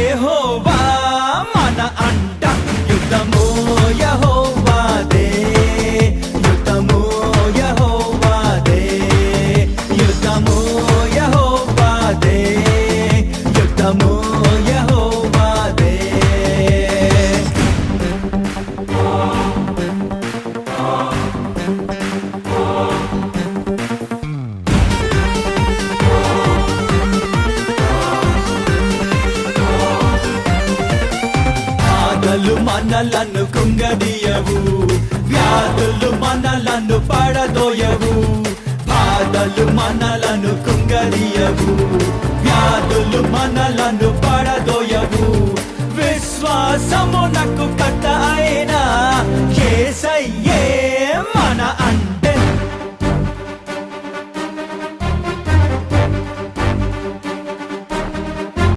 యెహోవా మన అంట యుద్ధము యెహోవాదే యుద్ధము యెహోవాదే యుద్ధము యెహోవాదే యుద్ధము యెహోవాదే బాధలు మనలను కుంగదీయవు వ్యాధులు మనలను పడదోయవు బాధలు మనలను కుంగదీయవు వ్యాధులు మనలను పడదోయవు విశ్వాసమునకు